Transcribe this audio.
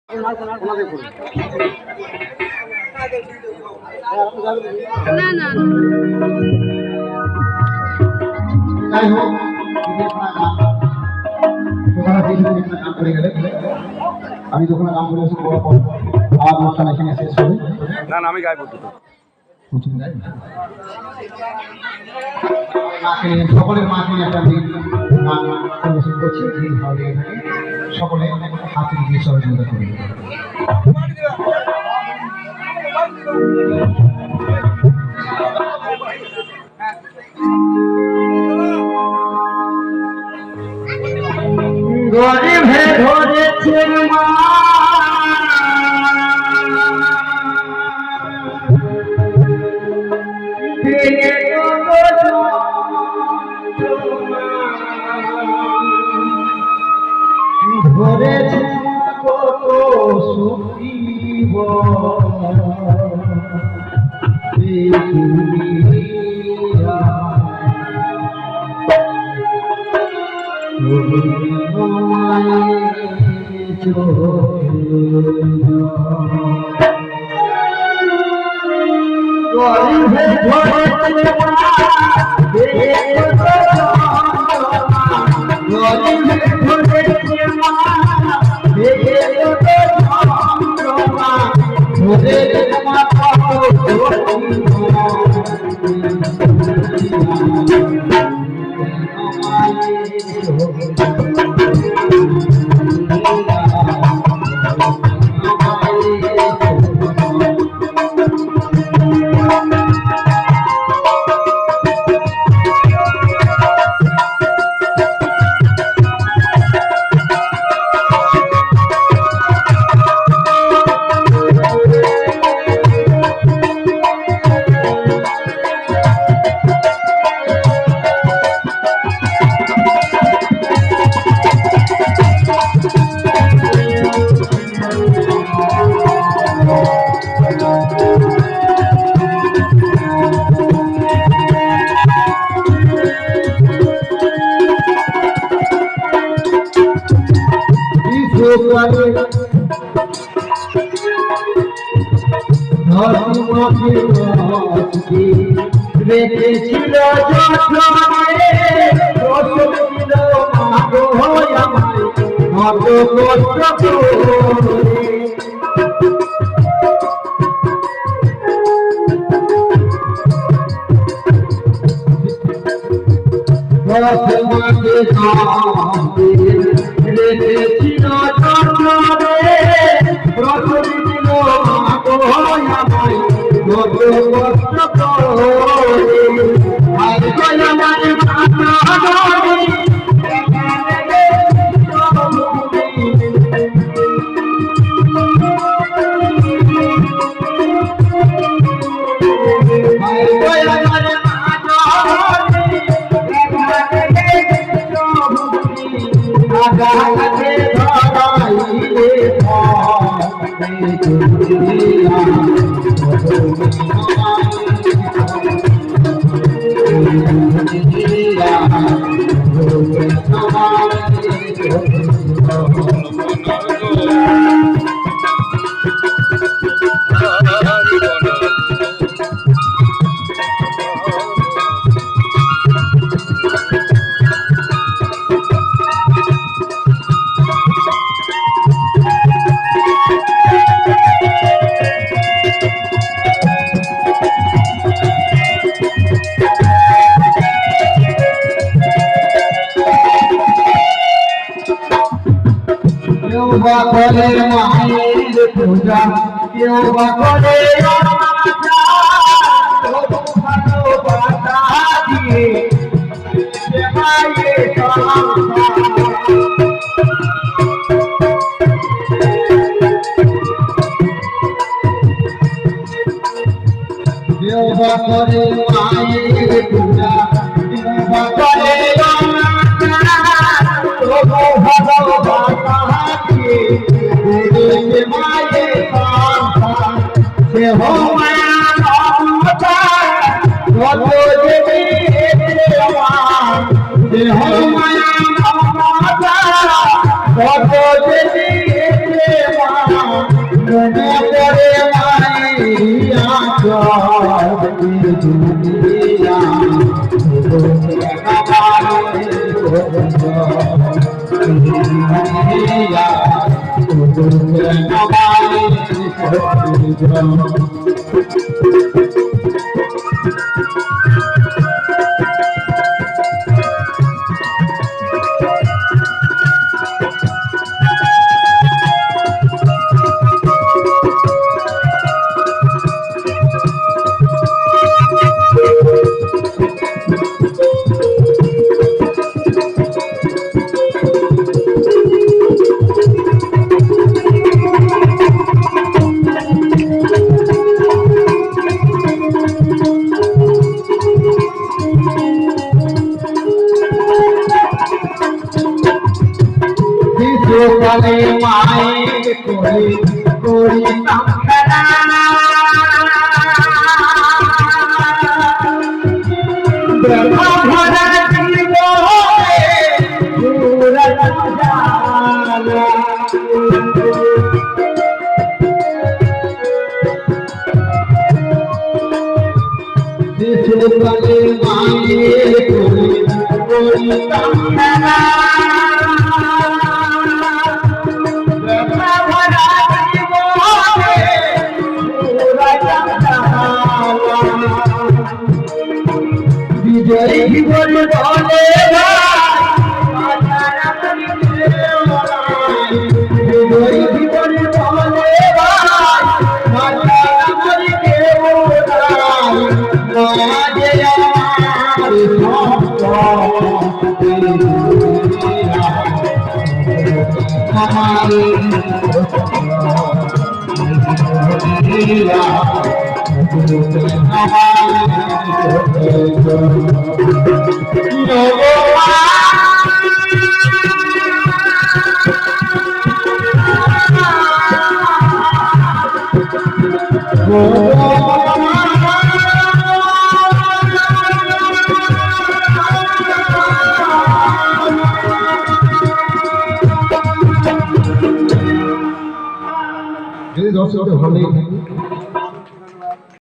না না যাই হোক কাম করে গেলে আমি যখন কাম করে এসে বড় পর আমার অনুষ্ঠান এখানে শেষ হবে। না না আমি গাইব তো সকলের মাকে একটা গান পরিবেশন করছি, ভালো লেগে থাকে সকলে হাতে দিয়ে সহযোগিতা করবে। গরিবে ধরেছে মা ধরেছে কত সুখীব গরিবে ধরেছে রেখেছিল করে মায়ের পূজা, কেউ বা করে কেউ বা করে মায়ের পূজা, কেউ বা করে মায়া সকালে মায়ের করে করি সংসারা ব্রহ্মা ভরা জীবনে পুরা জানা সকালে মায়ের করে করি সংসারা বিজয় জীবন বলে বিজয় জীবন বলে যদি দর্শকদের ভালো লেগে থাকে